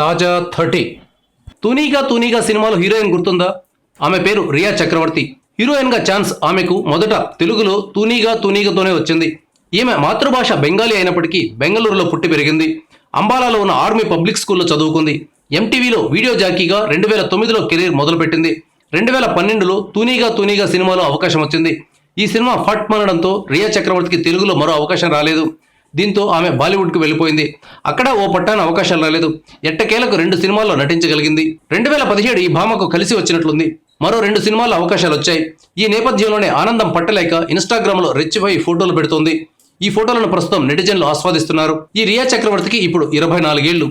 తాజా 30. తూనీగా సినిమాలో హీరోయిన్ గుర్తుందా? ఆమె పేరు రియా చక్రవర్తి. హీరోయిన్గా ఛాన్స్ ఆమెకు మొదట తెలుగులో తూనీగాతోనే వచ్చింది. ఈమె మాతృభాష బెంగాలీ అయినప్పటికీ బెంగళూరులో పుట్టి పెరిగింది. అంబాలాలో ఉన్న ఆర్మీ పబ్లిక్ స్కూల్లో చదువుకుంది. ఎంటీవీలో వీడియో జాకీగా 2009లో కెరీర్ మొదలుపెట్టింది. 2012లో తూనీగా సినిమాలో అవకాశం వచ్చింది. ఈ సినిమా ఫట్ మనడంతో రియా చక్రవర్తికి తెలుగులో మరో అవకాశం రాలేదు. దీంతో ఆమె బాలీవుడ్కు వెళ్ళిపోయింది. అక్కడ ఓ పట్టాన అవకాశాలు రాలేదు. ఎట్టకేలకు 2 సినిమాల్లో నటించగలిగింది. 2017 ఈ భామకు కలిసి వచ్చినట్లుంది. మరో 2 సినిమాల్లో అవకాశాలు వచ్చాయి. ఈ నేపథ్యంలోనే ఆనందం పట్టలేక ఇన్స్టాగ్రామ్లో రెచ్చిపోయి ఫోటోలు పెడుతోంది. ఈ ఫోటోలను ప్రస్తుతం నెటిజన్లు ఆస్వాదిస్తున్నారు. ఈ రియా చక్రవర్తికి ఇప్పుడు 24 ఏళ్లు.